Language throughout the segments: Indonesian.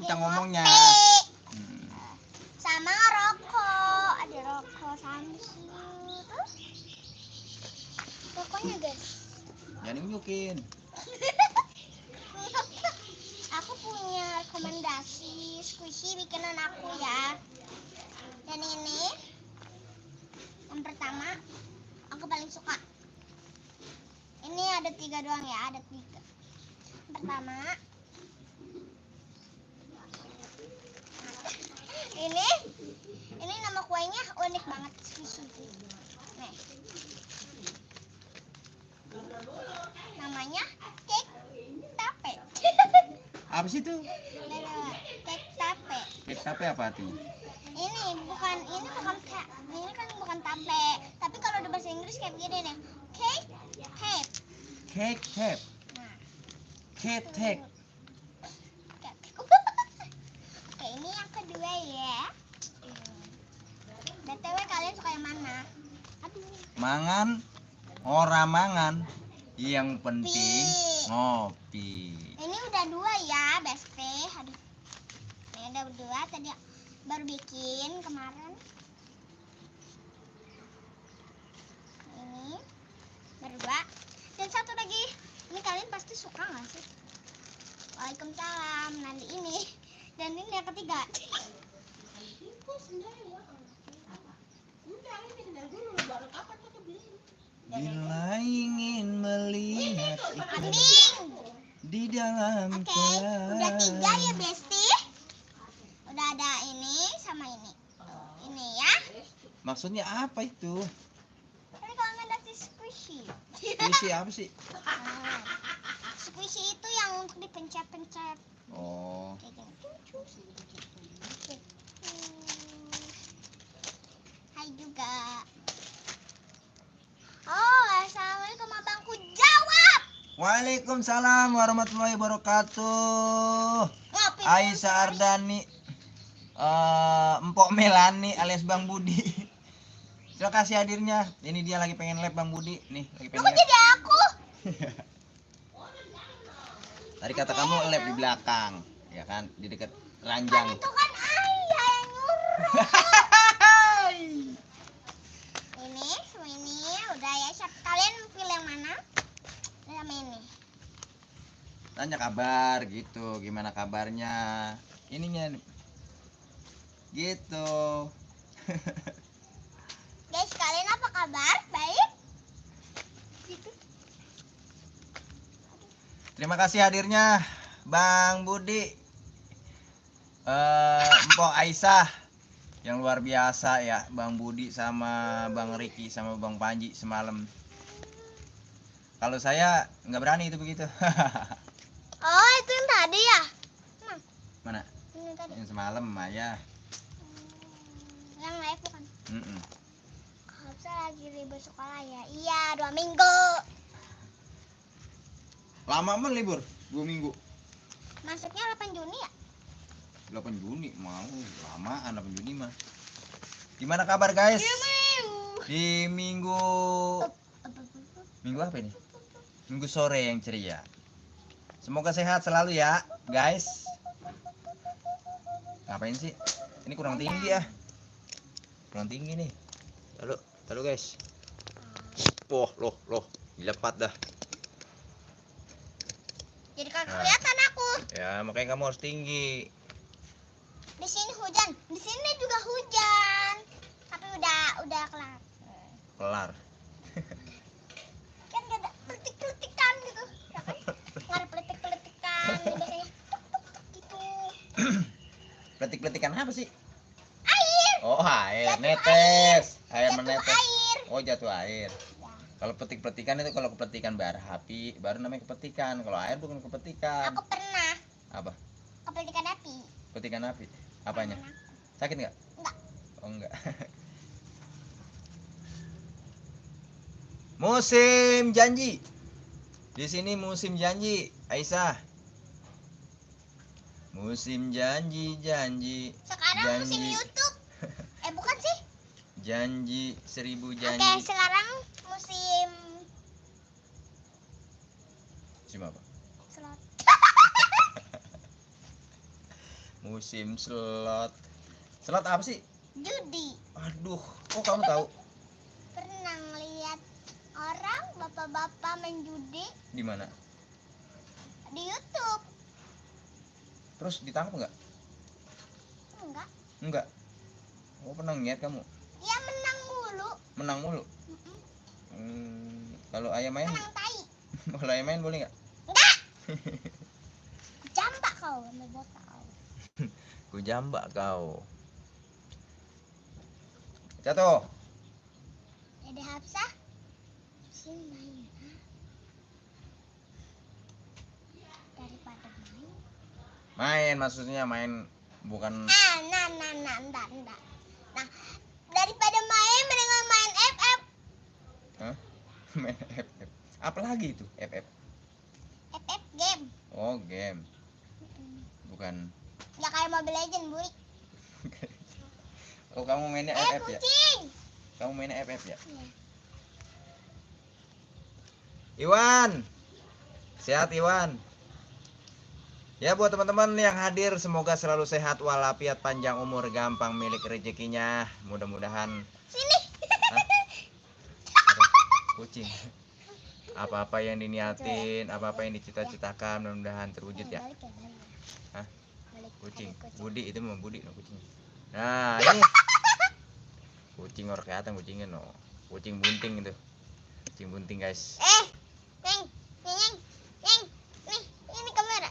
kencang ngomongnya. Sama rokok, ada rokok Samsung. Rokoknya guys. Jangan nyukin. Aku punya rekomendasi squishy bikinan aku ya. Dan ini yang pertama aku paling suka. Ini ada 3 doang ya, ada 3. Yang pertama ini nama kuenya unik banget, squishy. Nih. Namanya cake tape. Apa sih itu? Cake tape. Cake tape apa artinya? Ini bukan tape. Tapi kalau di bahasa Inggris kayak begini nih. Cake tape. Cake tape. Nah, Cake tape. Oke, ini yang kedua ya. BTW kalian suka yang mana? Aduh. Mangan ora mangan, yang penting ngopi. Ini udah 2 ya, beste. Aduh. Ini udah 2 tadi baru bikin kemarin. Ini baru 2. Dan satu lagi. Ini kalian pasti suka nggak sih? Waalaikumsalam. Nanti ini. Dan ini yang ketiga. Bila ingin melihat ikan Kambing. di dalam Oke, udah 3 kolam. ya Besti. Udah ada ini sama ini. Ini ya. Maksudnya apa itu? Ini kalau nggak ada squishy. Puisi apa sih? Squishy itu yang untuk dipencet-pencet. Oh, Kayak gini. Hai juga. Oh, assalamualaikum abangku, jawab. Waalaikumsalam warahmatullahi wabarakatuh. Ngopi. Aisyah Ardani, Empok Melani alias Bang Budi. Terima kasih hadirnya. Ini dia lagi pengen lab Bang Budi. Nih, lagi Lu pengen kok lab. jadi aku? Tadi kata kamu lab di belakang, ya kan? Di dekat Kan ranjang. itu kan ayah yang nyuruh. Ini sama ini udah ya. Kalian pilih yang mana? Sama ini. Tanya kabar gitu, gimana kabarnya? Ininya gitu. Guys, kalian apa kabar? Baik? Gitu. Terima kasih hadirnya Bang Budi, Empok Aisyah yang luar biasa ya, Bang Budi sama Bang Riki sama Bang Panji semalam. Kalau saya nggak berani itu begitu. Oh, itu yang tadi ya? Mana? Ini tadi. Yang semalam Maya. Yang live bukan? Mm-mm. Kalau saya lagi libur sekolah ya. Iya, 2 minggu. Lama mah libur 2 minggu. Masuknya 8 Juni ya? 8 Juni mau lamaan 8 Juni mah. Gimana kabar guys? Di minggu apa ini? Minggu sore yang ceria. Semoga sehat selalu ya, guys. Ngapain sih? Ini kurang tinggi ya. Kurang tinggi nih. Taruh guys. Loh, dilepat dah. Jadi kagak Nah. kelihatan aku. Ya, makanya kamu harus tinggi. Di sini hujan, di sini juga hujan. Tapi udah kelar. Kelar. Kan gak ada peletik-peletikan gitu. Ya kan? Nggak ada peletik-peletikan. Biasanya gitu. Peletik-peletikan apa sih? Air. Oh, air Jatuh netes. Air Jatuh menetes. air. Oh, jatuh air. Ya. Kalau petik-petikan itu kalau kepetikan bara api, baru namanya kepetikan. Kalau air bukan kepetikan. Aku pernah Apa? kepelitikan api. Petikan api. Apanya? Tangan aku. Sakit nggak? Enggak. Oh, enggak. Musim janji. Di sini musim janji, Aisyah. Musim janji. Sekarang musim YouTube. Bukan sih? Janji 1000 janji. Oke, sekarang musim Musim apa? slot. Musim slot. Slot apa sih? Judi. Aduh, kok kamu tahu? Pernah lihat orang bapak-bapak main judi Di mana? di YouTube. Terus ditangkap nggak? Enggak. Enggak. Oh, pernah ngeliat kamu? Ya menang mulu. Menang mulu. Kalau ayam main, Menang tai. kalau ayam main boleh nggak? Enggak. Jambak kau sama botol. Ku jambak kau. Jatuh. Dede Hafsah. Sini main. Daripada main. Main maksudnya main bukan. Nah. Nah, daripada main mendingan main FF. Hah? Main FF. Apa lagi itu FF? FF game. Oh, game. Bukan. Ya kayak Mobile Legend, Bu. Oh, kamu mainnya FF ya? Kucing. Kamu mainnya FF ya? Iya. Iwan. Sehat Iwan. Ya, buat teman-teman yang hadir semoga selalu sehat walafiat, panjang umur, gampang milik rezekinya. Mudah-mudahan. Sini. Hah? Apa? Kucing. Apa-apa yang diniatin, apa-apa yang dicita-citakan mudah-mudahan terwujud ya. Balik. Hah? Balik. Kucing. Ada kucing. Budi itu mah Budi no kucing. Nah, ini kucing orang kelihatan kucingnya no. Kucing bunting itu. Kucing bunting, guys. Neng. Nih, ini kamera.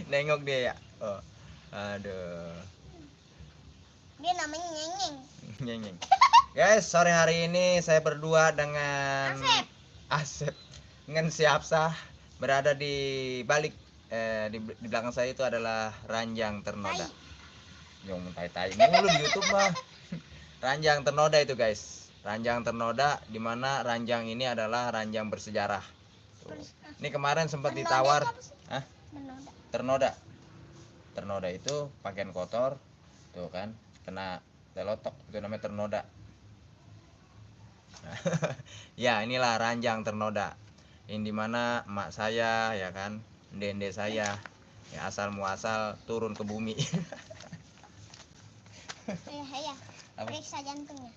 Nengok dia ya. Oh. Aduh. Dia namanya Nyeng. Nyeng. Guys, sore hari ini saya berdua dengan Asep dengan si Hafsah berada di balik di belakang saya itu adalah ranjang ternoda. Nyong tai mulu di YouTube mah. Ranjang ternoda itu, guys. Ranjang ternoda di mana ranjang ini adalah ranjang bersejarah. Tuh. Ini kemarin sempat ditawar. Hah? Ternoda. Ternoda itu pakaian kotor. Tuh kan, kena telotok itu namanya ternoda. Ya, inilah ranjang ternoda. Ini dimana emak saya ya kan, dende saya ya asal muasal turun ke bumi. Iya. Apa? Periksa jantungnya.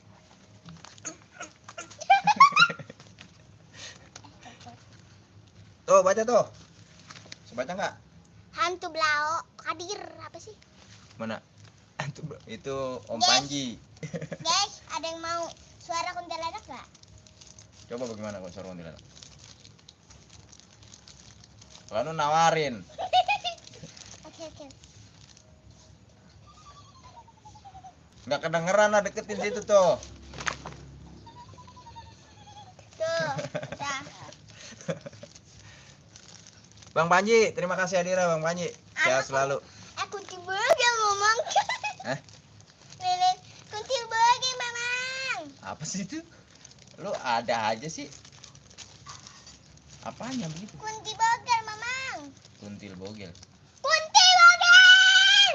Tuh, baca tuh. Baca nggak? Hantu Blau hadir apa sih? Mana? Itu Om Yes. Panji. Guys, ada yang mau suara kuntilanak nggak? Coba bagaimana kok suara kuntilanak? Lalu nawarin. Oke. Nggak kedengeran lah, deketin situ tuh. Tuh, udah. Bang Panji, terima kasih hadirnya Bang Panji. Sehat selalu. Kunti bagi ngomong. Hah? Lilin, kunti bagi mamang. Apa sih itu? Lu ada aja sih. Apanya begitu? Kunti bogel mamang. Kuntil bogel. Kunti bogel.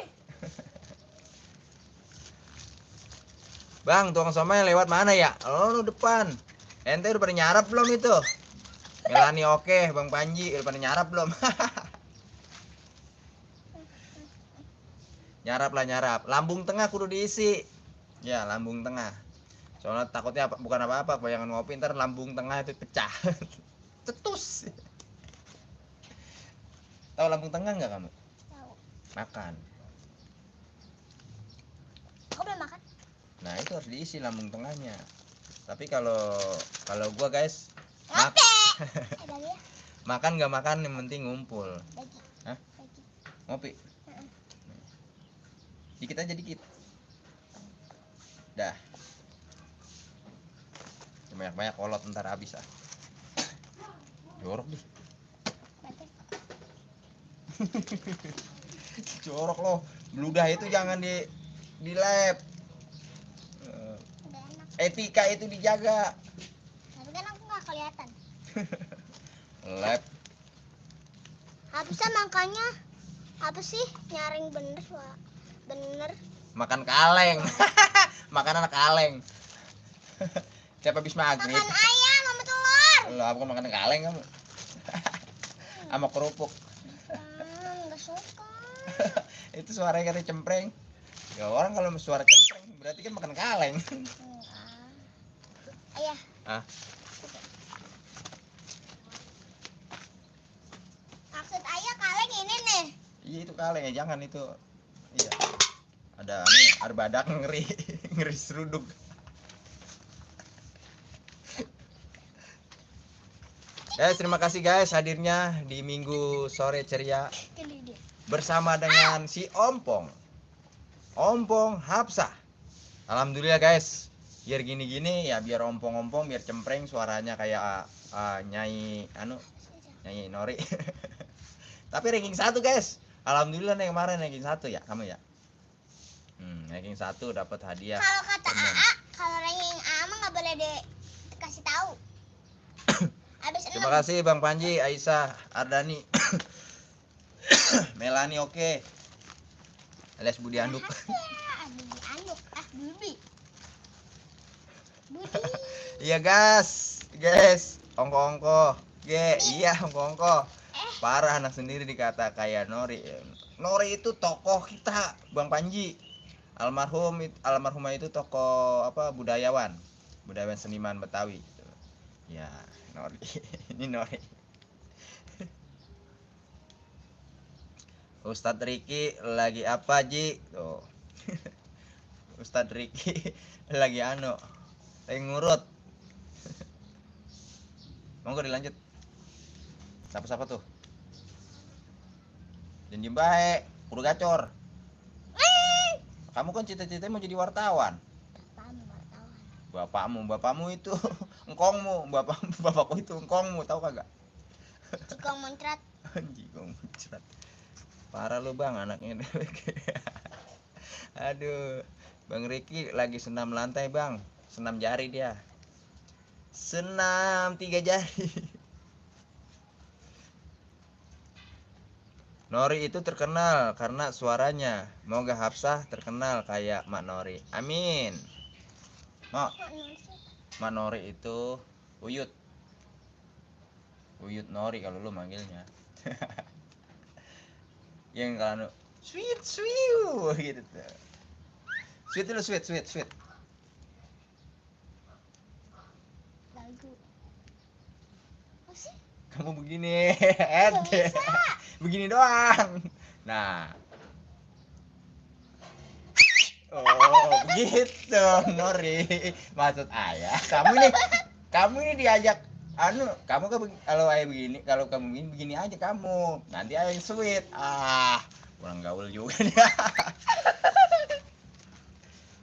Bang, tukang somai lewat mana ya? Oh, lu depan. Ente udah pada nyarap belum itu? Melani oke, Bang Panji udah pada nyarap belum? Nyarap lah, nyarap. Lambung tengah kudu diisi. Ya, lambung tengah. Soalnya takutnya bukan apa-apa, bayangan ngopi ntar lambung tengah itu pecah. Cetus. Tahu lambung tengah nggak kamu? Tahu. Makan. Aku belum makan. Nah, itu harus diisi lambung tengahnya. Tapi kalau gua, guys, Oke. Ada ya? makan nggak makan yang penting ngumpul. Lagi. Hah? Lagi. Ngopi. Dikit aja dikit. Dah. Banyak-banyak kolot ntar habis ah. Jorok deh. Jorok loh. Bludah itu jangan di lab. Udah enak. Etika itu dijaga. Tapi kan aku nggak kelihatan. Lab. Habisnya makanya apa sih nyaring bener Wak? Bener. Makan kaleng. Makan anak kaleng. Siapa habis maghrib? Makan ayam sama telur. Lo apa makan kaleng kamu? Sama kerupuk. Nggak suka. Itu suaranya kata cempreng. Ya orang kalau suara cempreng berarti kan makan kaleng. Ayah. Ah. Maksud ayah kaleng ini nih. Iya itu kaleng ya, jangan itu. Iya. Ada badak ngeri ngeri seruduk. Guys, terima kasih guys hadirnya di Minggu Sore Ceria bersama dengan si Ompong Hapsah. Alhamdulillah guys, biar gini-gini ya, biar ompong-ompong, biar cempreng suaranya kayak nyanyi Nori. Tapi ranking 1 guys. Alhamdulillah nih kemarin ranking 1 ya kamu ya. Ranking 1 dapat hadiah. Kalau kata AA, kalau ranking A mah nggak boleh dikasih tahu. Terima kasih Bang Panji, Aisyah, Ardani, Melani oke. Alias Budi Anduk. Budi. Iya guys, ongko-ongko. Iya ongko-ongko. Parah anak sendiri dikata kayak Nori. Nori itu tokoh kita, Bang Panji. Almarhumah itu tokoh budayawan seniman Betawi. Ya, Nori. Ini Nori. Ustadz Riki lagi apa Ji? Tuh. Ustadz Riki lagi lagi ngurut. Monggo dilanjut. Siapa tuh? Janji baik, kudu gacor. Kamu kan cita-citanya mau jadi wartawan. Bapakmu itu engkongmu, bapakku itu engkongmu, tahu kagak? Jikong muncrat. Jikong muncrat. Parah lu Bang anaknya. Aduh, Bang Riki lagi senam lantai Bang, senam jari dia. Senam 3 jari. Nori itu terkenal karena suaranya. Moga Hapsah terkenal kayak Mak Nori. Amin. Mak Nori itu Uyut Nori kalau lu manggilnya. Yang kalau sweet gitu tuh. Sweet dulu sweet. Lagu. Kamu begini, begini doang. Nah. Oh, begitu, Nori. Maksud ayah, kamu ini diajak kamu kan kalau ayah begini, kalau kamu begini aja kamu. Nanti ayah yang sweet. Kurang gaul juga dia.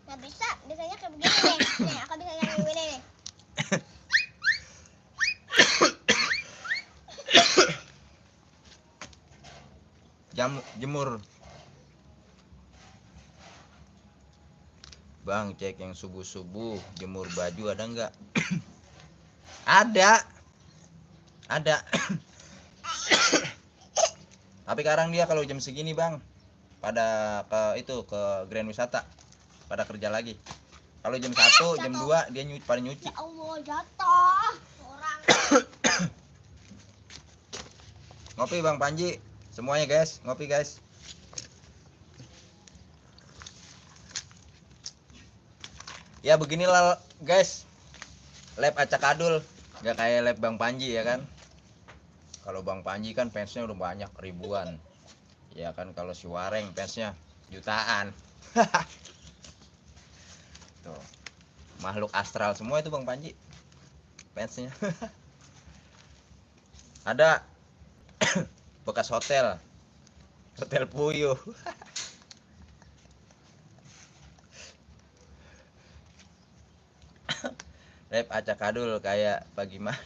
Nggak bisa, biasanya kayak begini nih. Nih, aku bisa nyanyi begini nih. Jemur. Bang, cek yang subuh-subuh jemur baju ada nggak? Ada. Tapi sekarang dia kalau jam segini Bang, pada ke Grand Wisata, pada kerja lagi. Kalau jam 1, jam 2 dia pada nyuci. Ya Allah, jatuh orang. Ngopi Bang Panji, semuanya guys, ngopi guys. Ya beginilah guys, lab acak adul, gak kayak lab Bang Panji ya kan. Kalau Bang Panji kan fansnya udah banyak ribuan, ya kan. Kalau si Wareng fansnya jutaan. Tuh, makhluk astral semua itu Bang Panji fansnya. Ada bekas hotel Puyuh. Lab acakadul kayak bagaimana?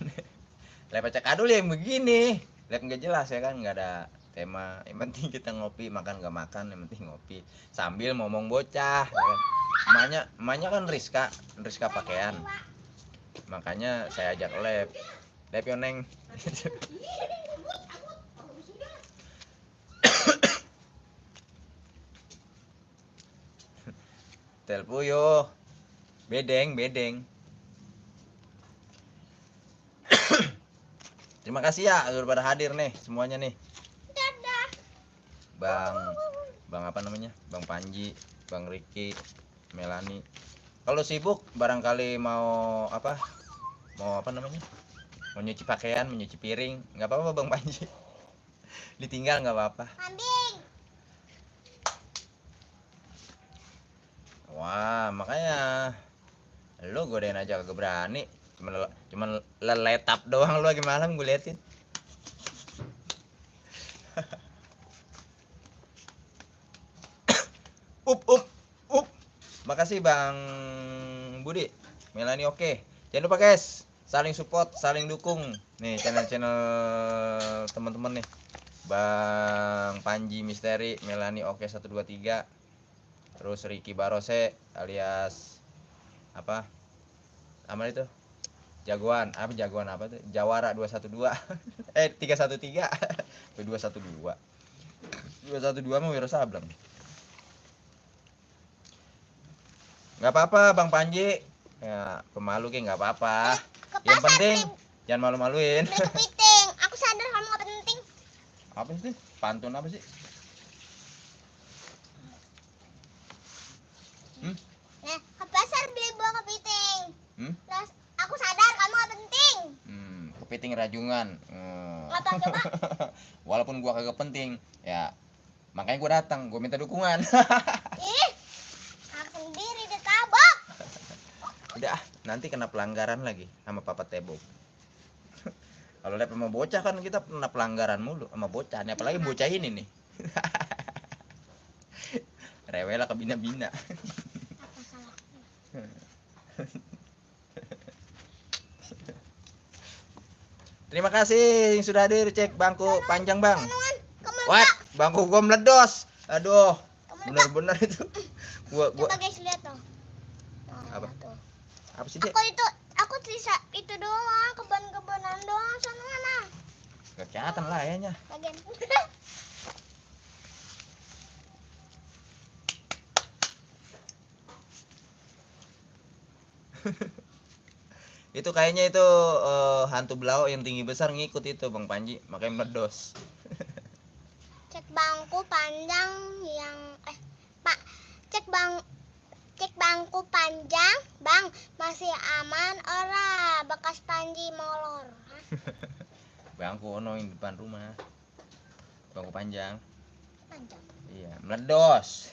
Lab acakadul yang begini, lab nggak jelas ya kan, nggak ada tema. Yang penting kita ngopi, makan nggak makan, yang penting ngopi sambil ngomong bocah ya kan. Emaknya kan Rizka pakaian, makanya saya ajak lab yoneng. Hotel Puyuh, bedeng. Terima kasih ya udah pada hadir nih semuanya nih. Dadah. Bang Bang apa namanya? Bang Panji, Bang Riki, Melani. Kalau sibuk barangkali mau apa? Mau apa namanya? Mau nyuci pakaian, menyuci piring, nggak apa-apa Bang Panji. Ditinggal nggak apa-apa. Kambing. Wah, makanya lu godain aja kagak berani. Cuman leletap doang lu lagi malam gue liatin. Up. Makasih Bang Budi. Melani oke. Jangan lupa guys, saling support, saling dukung. Nih channel-channel teman-teman nih. Bang Panji Misteri, Melani oke 123. Terus Ricky Barose alias apa? Nama itu? Jagoan apa tuh? Jawara 212. 313. 212. 212 mah Wiro Sableng. Nggak apa-apa Bang Panji. Ya, pemalu ke nggak apa-apa. Yang penting jangan malu-maluin. Beli kepiting. Aku sadar kamu nggak penting. Apa sih? Pantun apa sih? Nah, ke pasar beli buah kepiting. Hmm? Terus aku sadar kamu nggak penting. Kepiting rajungan. Apa coba? Walaupun gua kagak penting, ya makanya gua datang, gua minta dukungan. Ih, aku sendiri ditabok. Udah, nanti kena pelanggaran lagi sama Papa Tebo. Kalau lihat sama bocah kan kita kena pelanggaran mulu sama bocah, nih apalagi bocah ini nih. Rewel ke bina-bina. Apa salahnya? Terima kasih yang sudah hadir cek bangku panjang bang. Kanuan, kamu What? Bangku gua meledos. Aduh, Kamu bener-bener itu. Gua coba guys lihat tuh. Apa? Tuh. Apa sih Dek? Aku sisa itu doang, kebun-kebunan doang, sana mana? Gak kelihatan lah kayaknya. Bagian. Itu kayaknya itu hantu belau yang tinggi besar ngikut itu Bang Panji, makanya meledos. Cek bangku panjang yang Pak, cek bangku panjang, Bang, masih aman ora bekas Panji molor. Hah? Bangku ono yang depan rumah. Bangku panjang. Panjang. Iya, meledos.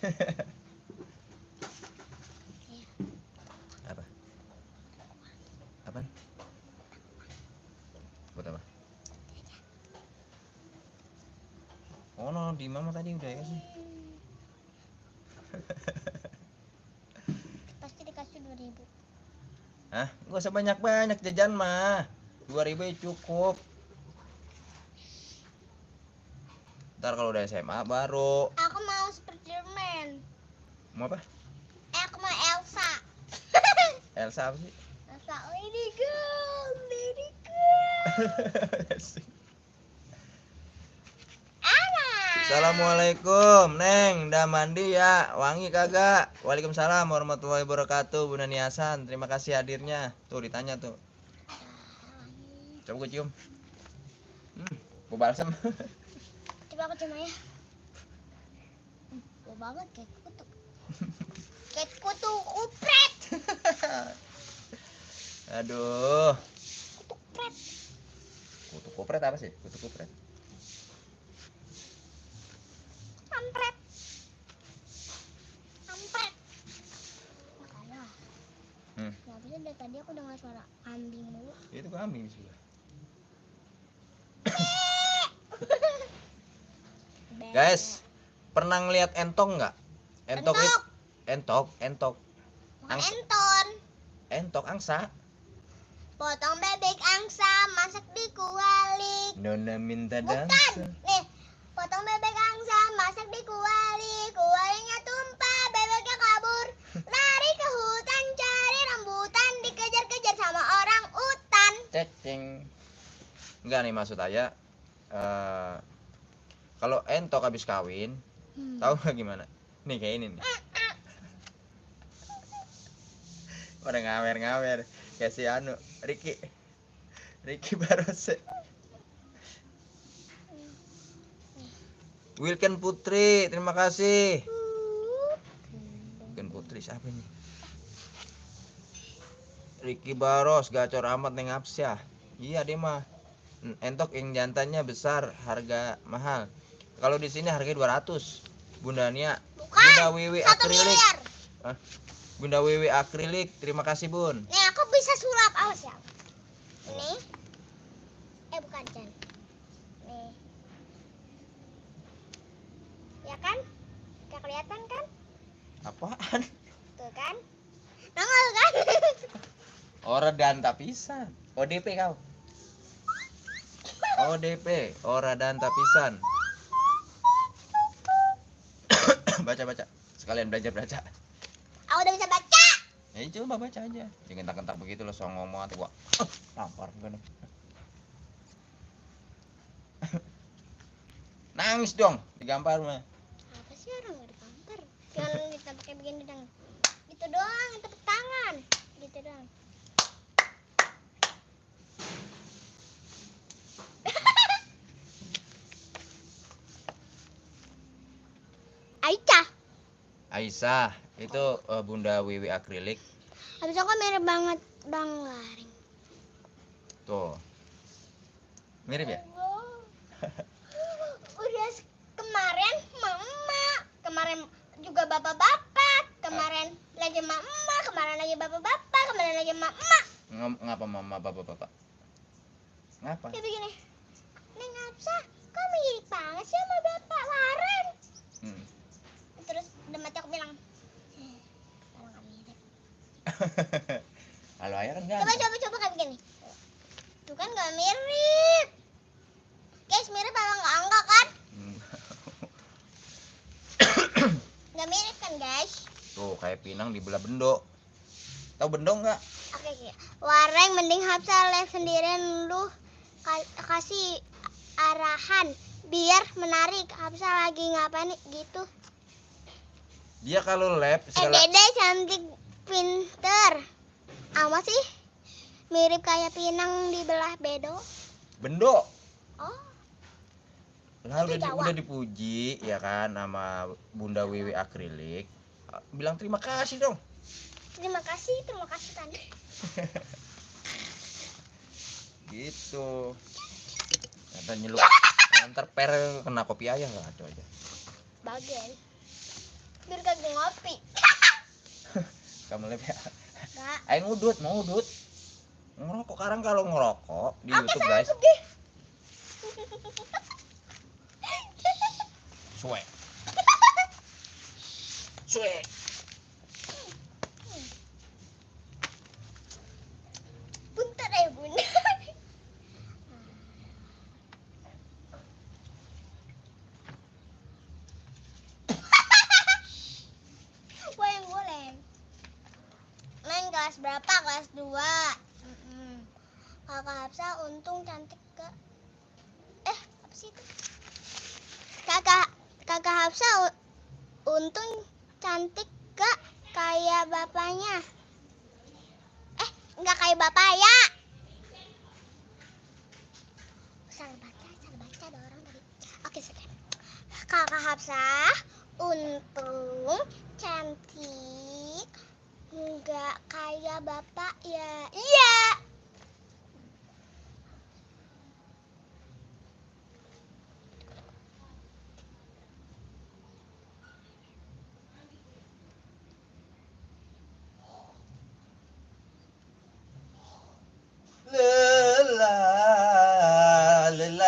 Apa? Apa? Buat apa? Oh no, di mama tadi udah ya sih. Pasti dikasih 2.000. Hah? Gak usah banyak-banyak jajan mah. 2.000 ya cukup. Ntar kalau udah SMA baru. Aku mau Spiderman. Mau apa? Aku mau Elsa. Elsa apa sih? Elsa, lady girl. Assalamualaikum, Neng. Udah mandi ya? Wangi kagak? Waalaikumsalam warahmatullahi wabarakatuh, Bunda Niasan. Terima kasih hadirnya. Tuh ditanya tuh. Coba gue cium. Gue balsam. Coba aku cium ya. Bau banget kayak kutu. Kayak kutu kupret. Aduh. Kutu kupret. Kutu kupret apa sih? Kutu kupret. Kampret. Makanya. Nggak bisa dari tadi aku dengar suara kambing mulu. Itu kambing di sebelah. Guys, pernah ngeliat entong nggak? Entok. Enton. Entok angsa. Potong bebek angsa, masak di kuali. Nona minta Bukan. dansa. Nih, potong bebek angsa, masak di kuali. Kualinya tumpah, bebeknya kabur. Lari ke hutan, cari rambutan, dikejar-kejar sama orang utan. Cecing. Enggak nih maksud saya. Kalau entok habis kawin, tahu nggak gimana? Nih kayak ini nih. Orang ngawer-ngawer. Kayak si anu, Ricky Barose. Wilken Putri, terima kasih. Wilken Putri siapa ini? Ricky Baros, gacor amat neng Apsyah. Iya dia mah. Entok yang jantannya besar, harga mahal. Kalau di sini harganya 200. Bunda Nia, Bukan, Bunda Wiwi 1 akrilik. miliar. Hah? Bunda Wiwi akrilik, terima kasih Bun. Nih aku bisa sulap, awas ya. Ini. Bukan Chan. Nih. Ya kan? Gak kelihatan kan? Apaan? Tuh kan? Nongol kan? Ora dan tapisan. ODP kau. ODP, ora dan tapisan. Baca. Sekalian belajar. Aku udah bisa baca. Ya coba baca aja. Jangan kentak-kentak begitu lo soal ngomong nanti gua tampar kan. Nangis dong, digampar mah. Apa sih orang nggak ditampar? Jangan ditampar kayak begini dong. Gitu doang, tepuk tangan. Gitu doang. Aisyah. Aisyah, itu Bunda Wiwi akrilik. Habis aku mirip banget Bang Laring. Tuh. Mirip ya? Udah kemarin mama, kemarin juga bapak-bapak, kemarin lagi mama, kemarin lagi bapak-bapak, kemarin lagi mama. Ngapa mama bapak-bapak? Ngapa? Kayak begini. Neng Apsa, kok mirip banget sih sama bapak Waren? Terus udah mati aku bilang, kalau nggak mirip. Kalau ayah kan ganteng. Coba kayak begini. Tuh kan nggak mirip. Guys, mirip apa enggak kan? Nggak mirip kan guys? Tuh kayak pinang dibelah bendo. Tahu bendo nggak? Oke. Wareng mending Hapsa live sendirian, lu kasih arahan biar menarik. Hapsa lagi ngapain gitu? Dia kalau lab segala Dede cantik pinter. Amat sih mirip kayak pinang dibelah bedo. bendo. Oh, Lah Itu Jawa. udah dipuji ya kan sama Bunda Wiwi akrilik. Bilang terima kasih dong. terima kasih tadi. Gitu. Kata nyeluk. Ntar per kena kopi ayah lah itu aja. Bagian. Biar kagak ngopi. Kamu lihat ya. Enggak. Ayo mau udut. Ngerokok sekarang kalau ngerokok di YouTube guys. Suwe. Bentar ya bunda. Boleh. Neng kelas berapa? Kelas 2. Kakak Hapsa untung cantik ke. Apa sih itu? Kakak Hapsa untung cantik ke kayak bapaknya. Enggak kayak bapak ya. Salah baca ada orang tadi. Oke, sudah. Kakak Hapsa untung cantik enggak kayak bapak ya. Iya. Lelah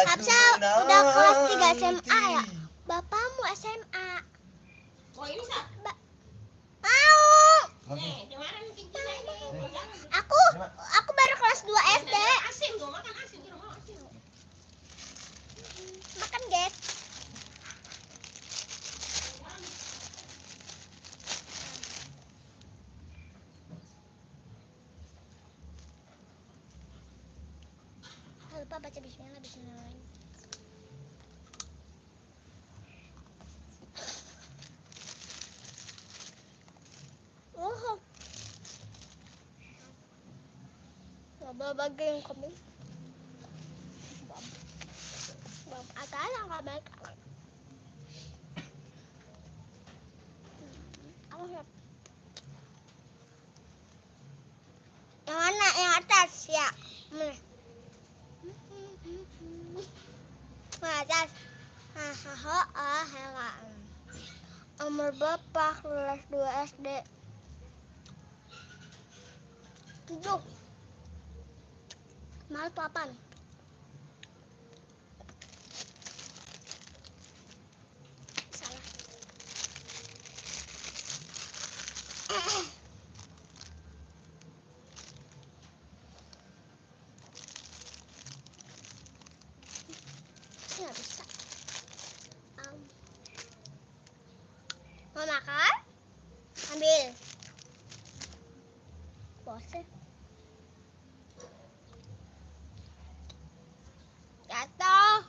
Hapsa udah kelas 3 SMA ya? Bapakmu SMA. Oh ini Sat? Mau. Di mana nih cincinnya ini? Aku baru kelas 2 SD. Asin gua makan asin di rumah asin. Makan, guys. Lupa baca bismillah. Bagi yang kami. Agak nggak baik. Yang mana? Yang atas ya. Yang atas. Umur bapak kelas 2 SD. 7. Malu 8. Salah. Nggak bisa. Mau makan? Ambil. Bosan. Jatuh.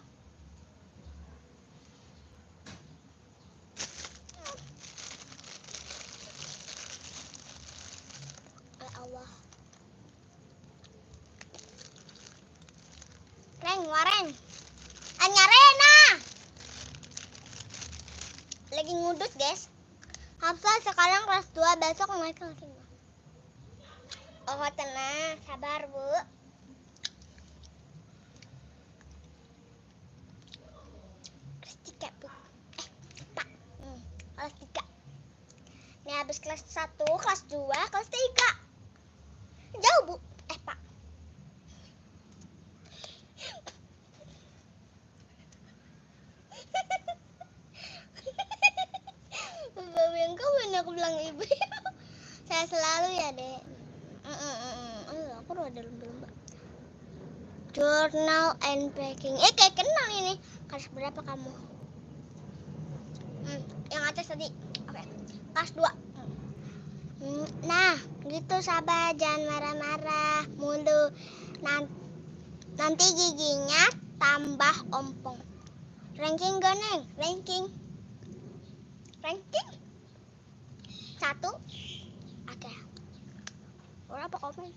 Ya Allah. Reng, wareng. Anya Rena. Lagi ngudut, guys. Hafsah sekarang kelas 2, besok naik kelas 5. Oh, tenang. Sabar, Bu. Kelas 3, Bu. Pak. Kelas 3. Ini habis kelas 1, kelas 2, kelas 3. Jauh, Bu. Pak. Bapak yang kamu aku bilang ibu. Saya selalu ya, Dek. Aku udah ada lomba-lomba. Journal and packing. Kayak kenal ini. Kelas berapa kamu? Yang atas tadi. Oke. Kelas 2. Nah, gitu sabar, jangan marah-marah mulu. Nanti giginya tambah ompong. Ranking gak, Neng? Ranking 1. Oke. Berapa komen?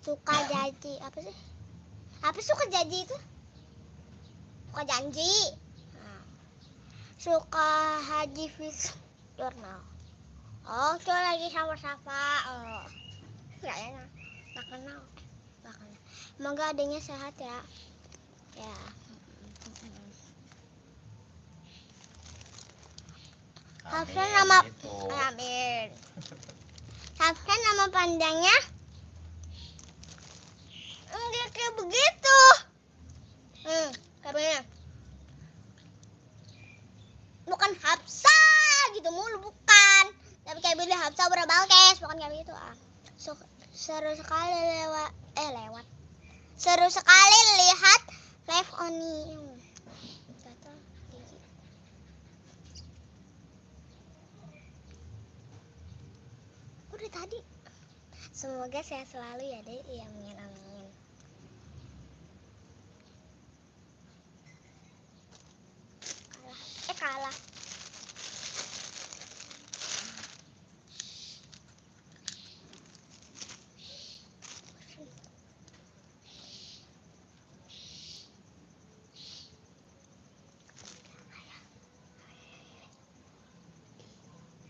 Suka janji. Apa sih? Apa suka janji itu? Suka janji. Suka Haji Fis Jurnal. Oh, itu lagi sama-sama. Oh. Enggak enak. Enggak kenal. Semoga adanya sehat ya. Ya. Hafsah nama Amin. Hafsah nama panjangnya enggak kayak begitu. Kayak bukan Hafsah gitu mulu, bukan. Tapi kayak bilang Hafsah Berabalkes, bukan kayak gitu. Seru sekali lewat. Seru sekali lihat live Oni. Udah tadi. Semoga sehat selalu ya, Dek. Ya, amin. Kalah.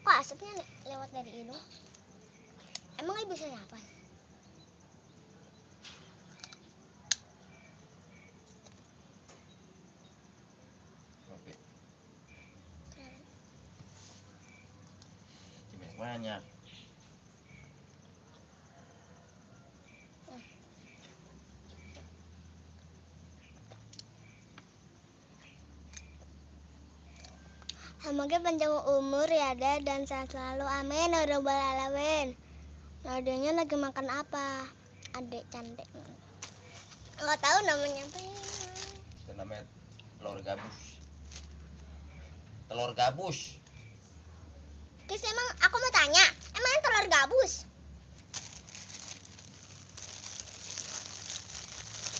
Kok asapnya lewat dari hidung? Emang ibu bisa napas? Oke. Banyak. Semoga panjang umur ya, Dek, dan sehat selalu. Amin. Ya rabbal alamin. Adeknya lagi makan apa? Adek cantik. Nggak tahu namanya apa. Itu namanya telur gabus. Terus emang aku mau tanya, emang telur gabus?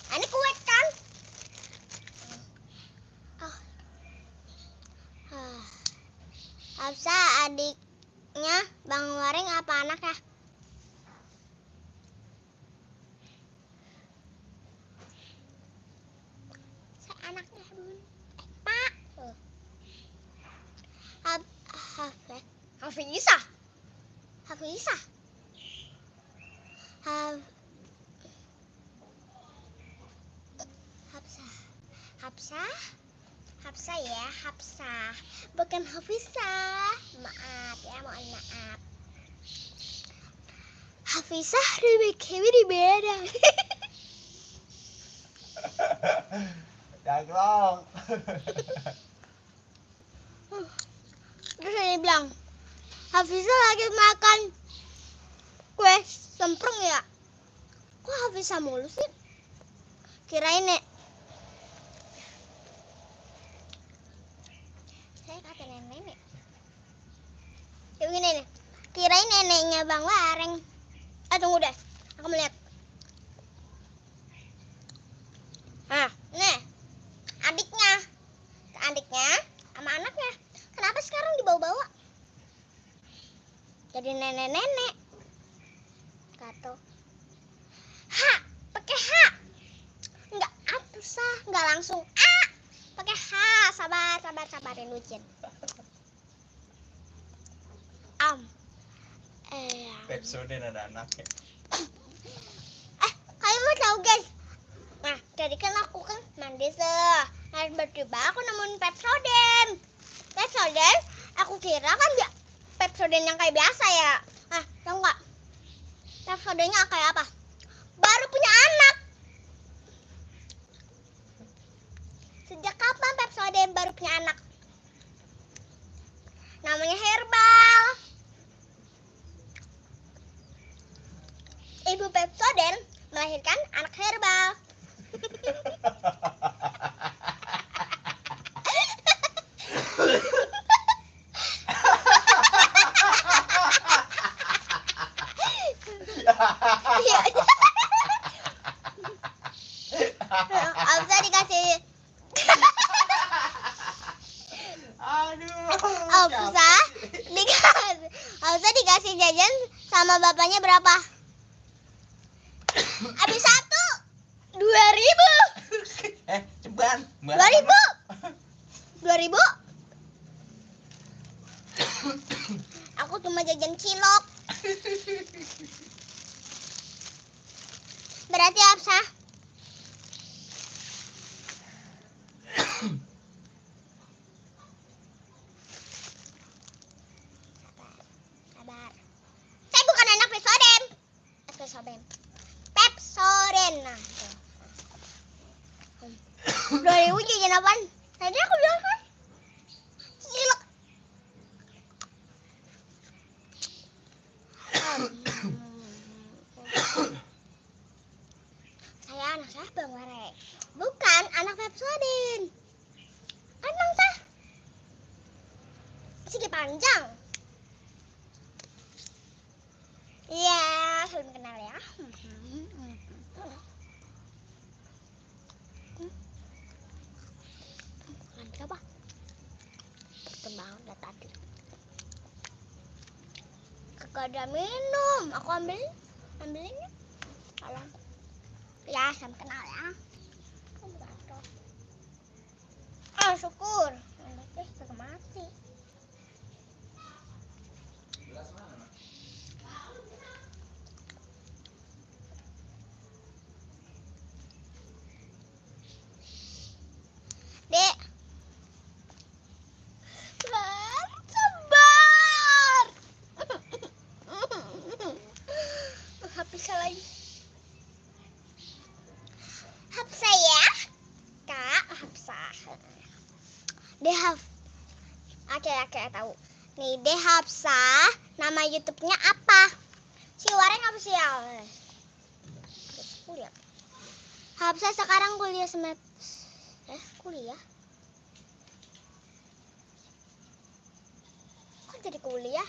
Ini kue kan? Hafsah adiknya Bang Waring apa anaknya? Saya anaknya, Bun. Pak. Hafizah. Hafizah. Hafsah. Hafsah ya, Hafsah. Bukan Hafizah. Maaf ya, mohon maaf. Hafizah lebih kami di beda. Jaglong. Terus dia bilang, Hafizah lagi makan kue semprong ya? Kok Hafizah mulu sih? Kirain saya kata nenek. Ya begini nih, kirain neneknya Bang Wareng. Tunggu deh, aku melihat. Nah, nih, adiknya sama anaknya. Kenapa sekarang dibawa-bawa? Jadi nenek-nenek. Kata, pakai H. Enggak sah, enggak langsung A. Pakai H, sabarin Lucin. Pepsodent ada anaknya. Kalian mau tahu guys? Nah, jadi kan aku kan mandi nah tiba-tiba aku nemuin Pepsodent. Aku kira kan ya Pepsodent yang kayak biasa ya. Nah, tau nggak? Pepsodentnya kayak apa? Baru punya anak. Sejak kapan Pepsodent baru punya anak? Namanya Herbal. Ibu Pepsodent melahirkan anak Herbal. Alsa dikasih Alsa dikasih jajan sama bapaknya berapa? Habis 1 2.000. Ceban. 2.000. Aku cuma jajan cilok. Berarti Alsa sabar. Saya bukan anak Pepsodent. Nah, 2.000 jajan apaan? Tadi aku bilang kan cilok. Saya anak siapa Bang Wareng? Bukan anak Pepsodent. Kan Bang Sah segi panjang. Iya, saling kenal ya. Coba. Kembang dari tadi. Kagak ada minum. Aku ambilin ya. Tolong. Ya, saling kenal ya. Syukur. Kagak mati. Dek. Sabar. Hapsah lagi. Hapsah ya. Kak, Hapsah. Oke, tahu. Nih, Hapsah, nama YouTube-nya apa? Si Wareng apa sih ya? Kuliah. Hapsah sekarang kuliah kuliah? Kok jadi kuliah?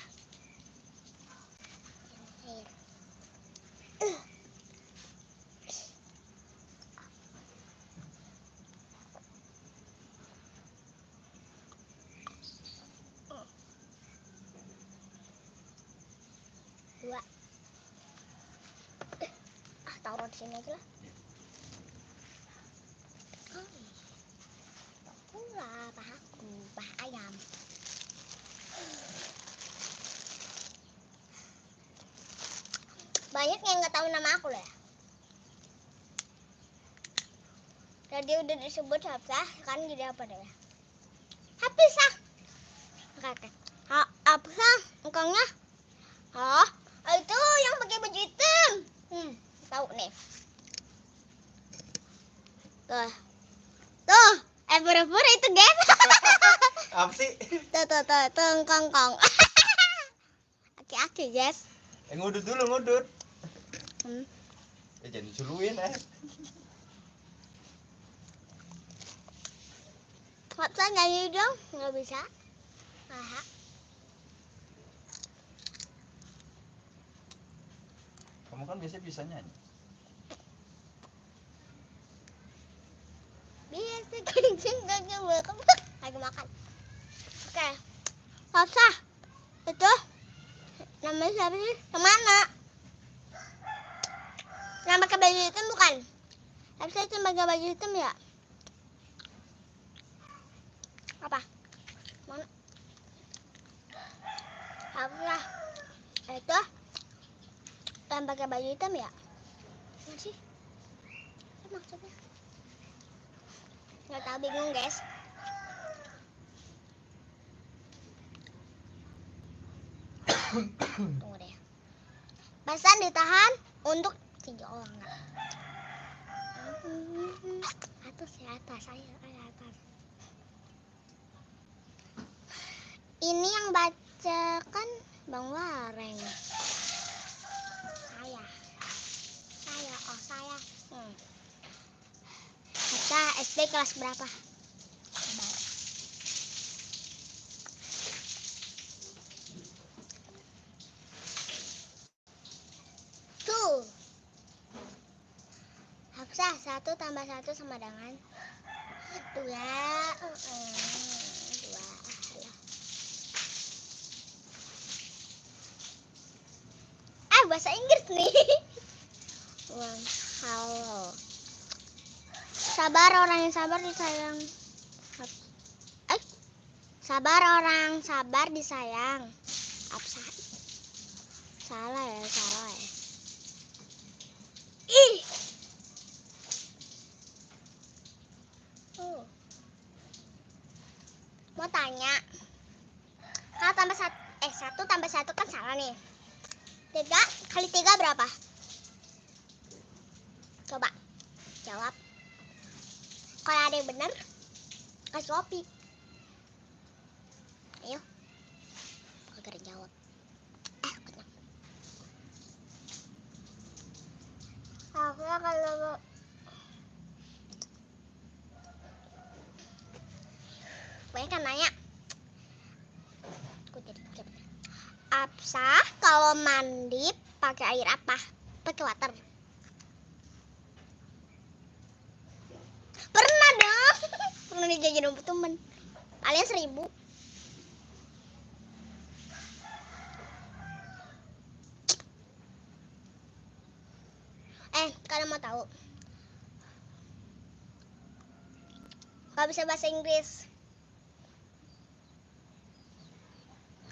Dua. Taruh di sini aja lah. Pula pahaku, ayam. Banyak yang nggak tahu nama aku lah. Tadi udah disebut Hafsah, sekarang jadi apa deh? Hafsah. Kakak. Hafsah, engkongnya? Oh, itu yang pakai baju hitam. Tahu nih. Tuh, pura-pura itu guys. Apa sih? Tuh, engkong. Aki-aki guys. Ngudut dulu, ngudut. Hmm. Jangan diculuin Hafsah nyanyi dong, nggak bisa. Aha. Kamu kan biasanya bisa nyanyi. Biasa kencing gak welcome lagi makan. Oke, Hafsah itu namanya siapa sih? Kemana? Yang pakai baju hitam bukan? Hafsah itu pakai baju hitam ya? Apa? Mana? Hafsah itu yang pakai baju hitam ya? Apa sih? Apa maksudnya? Nggak tahu, bingung guys. Tunggu deh. Pesan ditahan untuk 3 orang. Atas ya, atas saya atas. Ini yang bacakan Bang Wareng. Saya. Baca SD kelas berapa? Sabar. Tuh. Hafsah, 1 tambah 1 sama dengan 2. 2. Bahasa Inggris nih. Halo. Sabar orang yang sabar disayang. Sabar orang sabar disayang. Apa? Salah ya. Ih. Mau tanya. Kalau tambah 1 tambah 1 kan salah nih. 3 kali 3 berapa? Coba jawab. Kalau ada yang benar, kasih kopi. Ayo. Agar jawab. Aku kalau banyak kan nanya. Hafsah kalau mandi pakai air apa? Pakai water. Pernah dong. Pernah dijajarin sama temen. Kalian 1000. Kalian mau tahu? Gak bisa bahasa Inggris.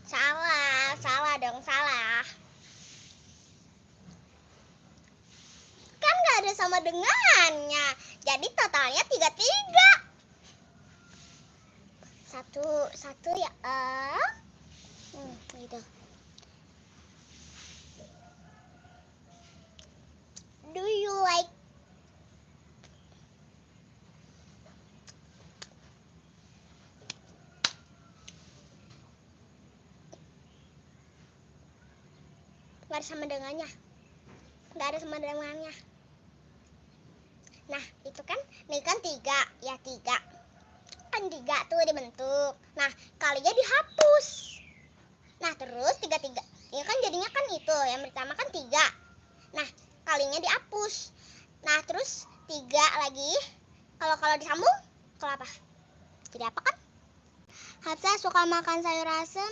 Salah dong, salah. Kan gak ada sama dengannya. Jadi totalnya 33. Satu ya. Gitu. Do you like Gak ada sama dengannya. Nah itu kan, ini kan 3 ya, 3 kan 3 tuh dibentuk. Nah kalinya dihapus. Nah terus 3 ya kan jadinya kan itu yang pertama kan 3. Nah kalinya dihapus. Nah terus 3 lagi. Kalau disambung kalau apa? Jadi apa kan? Hafsah suka makan sayur asem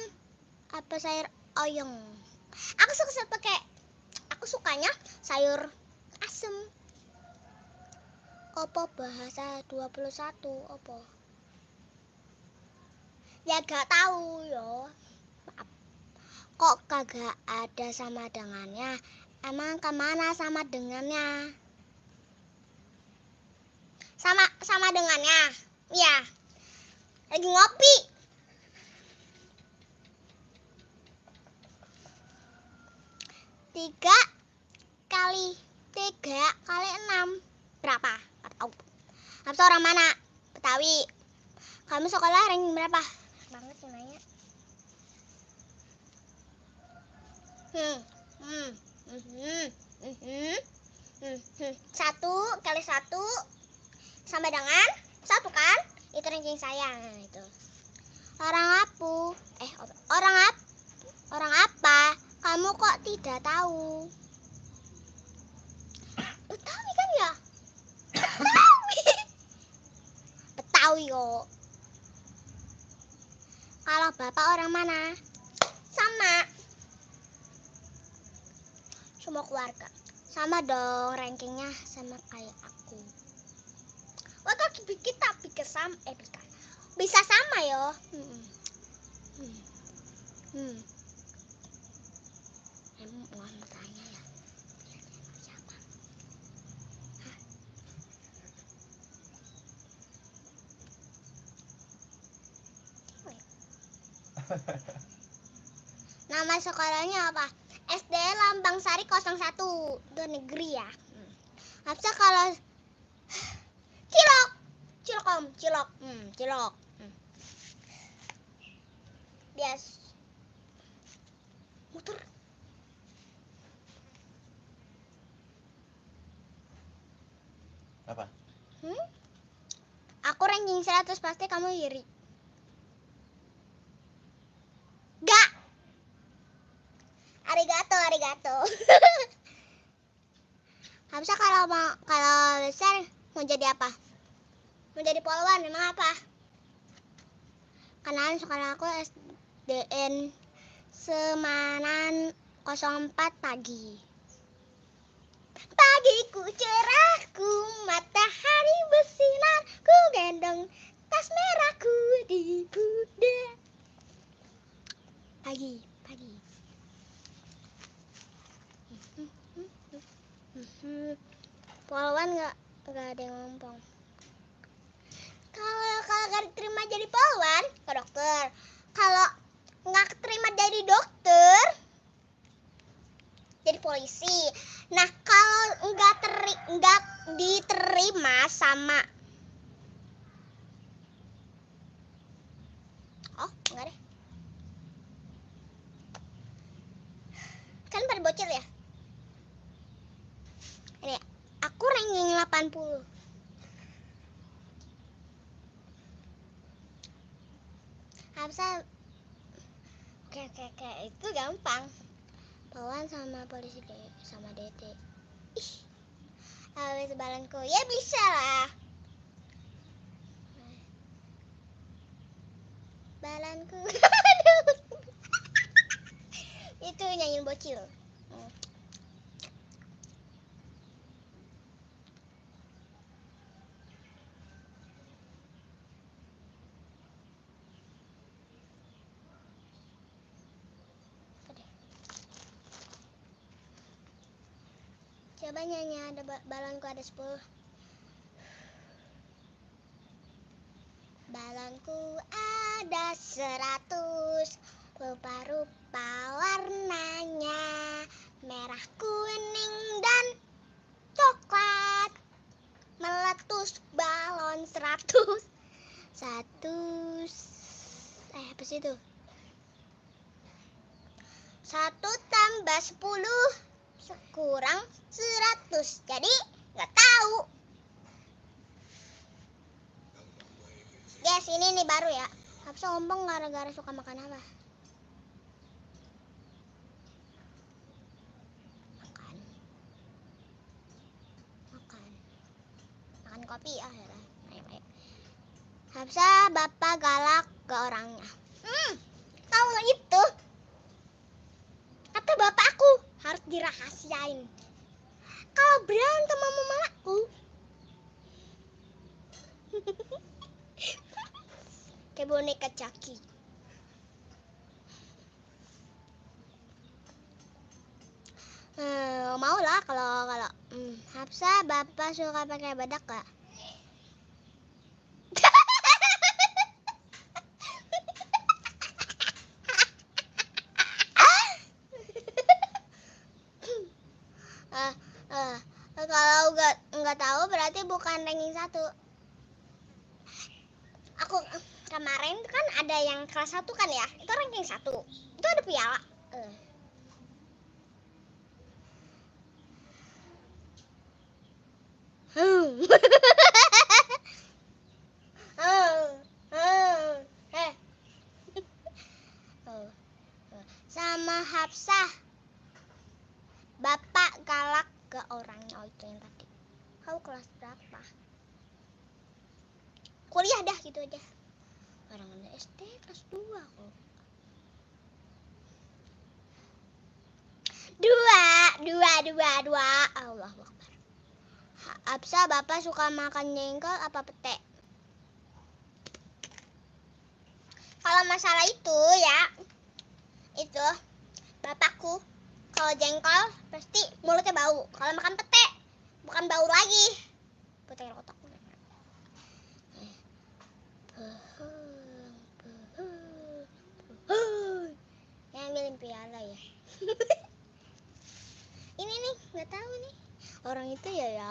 apa sayur oyong? Aku sukanya sayur asem. Opo bahasa 21 opo? Ya gak tahu yo. Maaf. Kok kagak ada sama dengannya? Emang kemana sama dengannya? Sama dengannya? Iya. Lagi ngopi. Tiga kali 6 berapa? Nggak tahu. Habis orang mana? Betawi. Kamu sekolah ranking berapa? Banget sih nanya. Satu kali satu sama dengan satu kan? Itu ranking saya. Nah, itu. Orang apa? Kamu kok tidak tahu? Betawi kan ya? Betawi kok. Kalau bapak orang mana? Sama. Semua keluarga. Sama dong rankingnya sama kayak aku. Waktu kita bisa sama yo. Emang mau tanya ya. Siapa? Nama sekolahnya apa? SD Lambang Sari 01. Itu negeri ya. Habisnya kalau Cilok. Bias. Muter. Apa? Aku ranking 100 pasti kamu iri. Gak. Arigato. Habisnya kalau besar mau jadi apa? Mau jadi polwan memang apa? Kenalan sekolah aku SDN Semanan 04 pagi. Pagiku cerahku, matahari bersinar, ku gendong tas merahku di pundak. Pagi. Polwan nggak ada yang ngomong. Kalau nggak diterima jadi polwan ke dokter. Kalau nggak terima jadi dokter, jadi polisi. Nah kalau nggak diterima sama enggak deh. Kan pada bocil ya. Ini aku ranking 80. Habisnya kayak itu gampang. Polwan sama polisi sama DT. Ih. Habis balanku ya bisa lah. Balanku. Itu nyanyiin bocil. Coba nyanyi ada balonku ada 10. Balonku ada 100, rupa-rupa warnanya, merah, kuning, dan coklat. Meletus balon 100. Apa sih itu? 1 tambah 10 kurang 100. Jadi nggak tahu. Guys, ini nih baru ya. Habis ngomong gara-gara suka makan apa? Makan kopi ya. Ayo. Habisnya bapak galak ke orangnya. Tahu nggak itu? Kata bapakku harus dirahasiain. Kalau berantem sama mamaku, kayak boneka Chucky. mau lah kalau Hafsah, Bapak suka pakai badak gak? Kalau nggak tahu berarti bukan ranking 1. Aku kemarin kan ada yang kelas 1 kan ya, itu ranking 1. Itu ada piala. Sama Hafsah, Bapak galak ke orangnya. Oh, itu yang tadi. Kau kelas berapa? Kuliah dah gitu aja. Orang SD kelas 2 kok. 2. Allah Akbar. Hafsah, Bapak suka makan jengkol apa pete? Kalau masalah itu ya, itu bapakku kalau jengkol pasti mulutnya bau. Kalau makan pete bukan bau lagi. Pete otak. Yang ambilin piala ya. Ini nih nggak tahu nih. Orang itu ya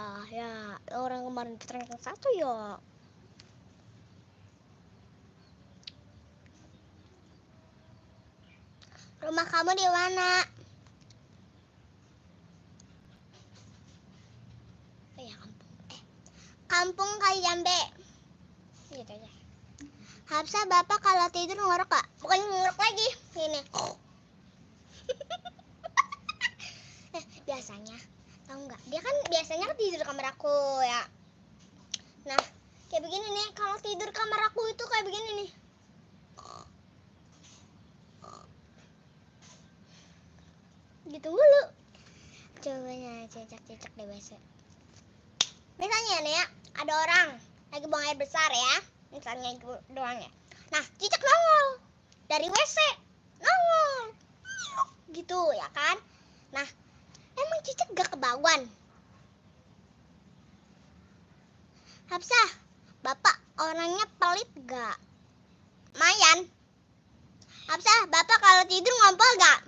orang kemarin itu ranking 1 ya. Rumah kamu di mana? Ya kampung. Kampung Kayambe. Gitu aja. Hafsah, Bapak kalau tidur ngorok gak? Bukan ngorok lagi. Gini. Biasanya, tahu nggak? Dia kan biasanya kan tidur di kamar aku ya. Nah, kayak begini nih. Kalau tidur kamar aku itu kayak begini nih. Gitu mulu. Cobanya cecak-cecak di WC. Misalnya nih ya, ada orang lagi buang air besar ya. Misalnya itu doang ya. Nah, cicak nongol dari WC. Nongol. Gitu ya kan. Nah, emang cicak gak kebauan? Hafsah, Bapak orangnya pelit gak? Mayan. Hafsah, Bapak kalau tidur ngompol gak?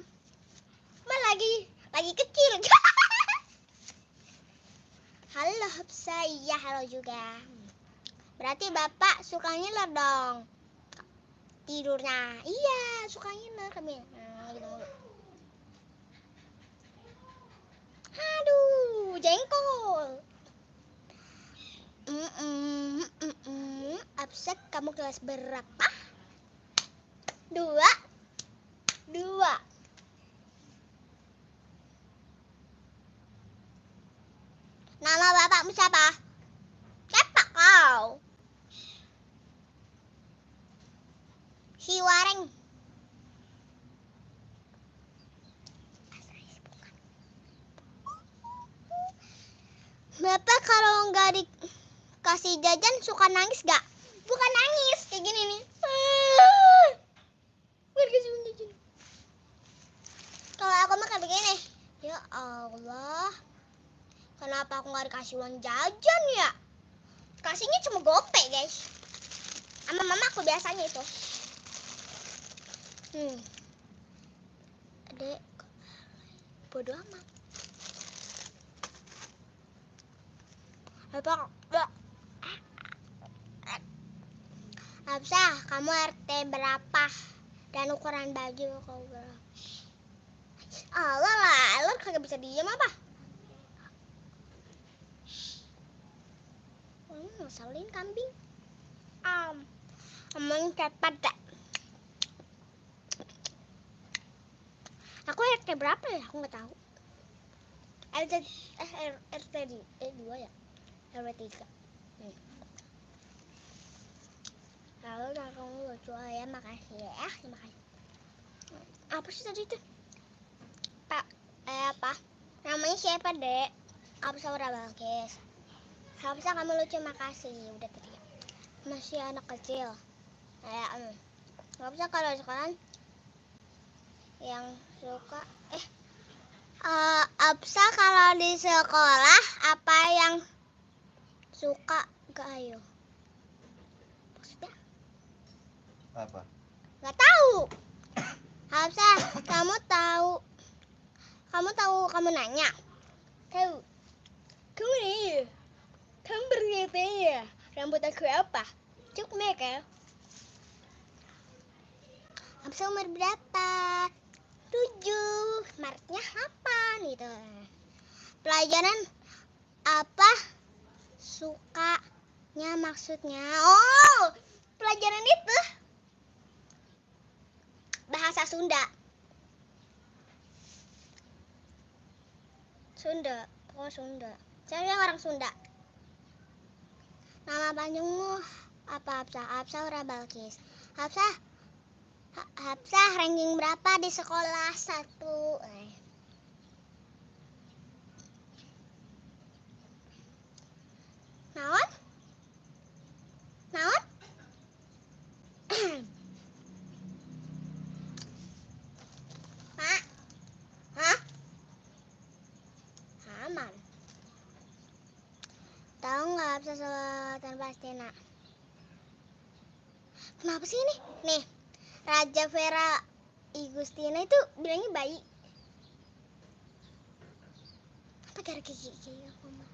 Lagi kecil. Halo Hafsah, iya halo juga. Berarti Bapak suka ngiler dong tidurnya. Iya, suka ngiler kami. Gitu mulu. Aduh, jengkol. Hafsah, kamu kelas berapa? 2. Nama bapakmu siapa? Siapa kau? Si Wareng. Bapak kalau nggak dikasih jajan suka nangis gak? Bukan nangis, kayak gini nih. Kalau aku mah kayak begini. Ya Allah, kenapa aku nggak dikasih uang jajan ya? Kasihnya cuma gope guys. Sama mama aku biasanya itu. Adek, bodo amat. Hafsah, kamu RT berapa? Dan ukuran baju kau berapa? Allah lah, lo kagak bisa diem apa? Ngeselin kambing. Ngomong cepat deh. Aku RT berapa ya? Aku nggak tahu. RT 2 ya? RW 3. Lalu kamu lucu ya, makasih ya. Terima kasih. Apa sih tadi itu? Pak, apa? Namanya siapa, Dek? Hafsah udah bangkis. Hafsah kamu lucu, makasih. Udah tadi. Masih anak kecil. Hafsah kalau sekarang yang suka Absa kalau di sekolah apa yang suka gak ayo? Maksudnya? Apa? Gak tahu. Absa, kamu tahu? Kamu nanya. Tahu. Kamu nanya. Kamu bertanya. Rambut aku apa? Cukup mereka. Absa umur berapa? 7. Maretnya 8 gitu. Pelajaran apa sukanya maksudnya? Oh, pelajaran itu bahasa Sunda. Oh Sunda. Saya orang Sunda. Nama panjangmu apa Hafsah? Hafsah Ura Balkis. Hafsah ranking berapa di sekolah 1? Naon? Pak? Hah? Aman. Tahu nggak Hafsah Sultan Pastina? Kenapa sih ini? Nih, Raja Vera Igustina itu bilangnya bayi. Apa gara gigi aku mah?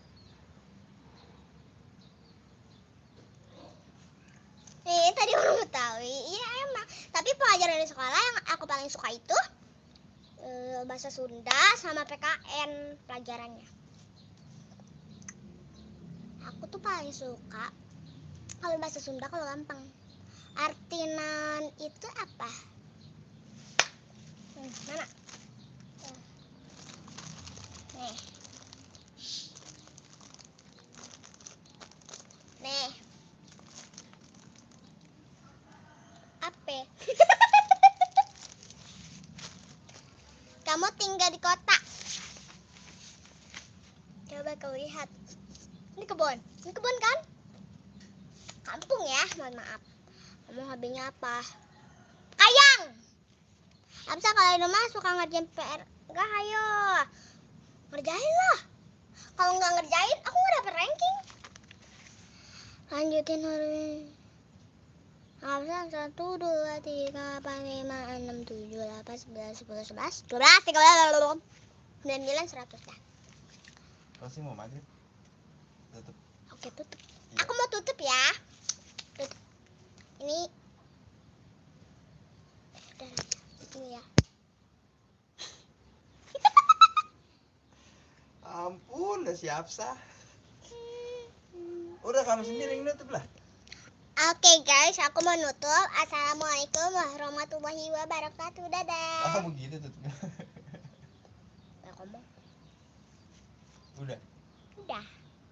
Tadi orang mau tahu. Iya emang. Tapi pelajaran di sekolah yang aku paling suka itu bahasa Sunda sama PKN pelajarannya. Aku tuh paling suka kalau bahasa Sunda kalau gampang. Artinan itu apa? Mana? Nih. Apa? Kamu tinggal di kota. Coba kau lihat. Ini kebun kan? Kampung ya, mohon maaf. Kamu hobinya apa? Kayang. Absa kalau di rumah suka ngerjain PR. Enggak, ayo. Ngerjain lah. Kalau nggak ngerjain, aku nggak dapet ranking. Lanjutin hari. Absa 1, 2, 3, 4, 5, 6, 7, 8, 9, 10, 11, 12, 13, 9, 100 dah. Pasti mau maghrib. Tutup. Oke, tutup. Iya. Aku mau tutup ya. Tutup. Ini ya. Ampun, udah siap sah. Udah kamu sendiri yang nutup lah. Oke guys, aku mau nutup. Assalamualaikum warahmatullahi wabarakatuh. Dadah. Begitu tutupnya. Ya, ngomong. Udah. Udah.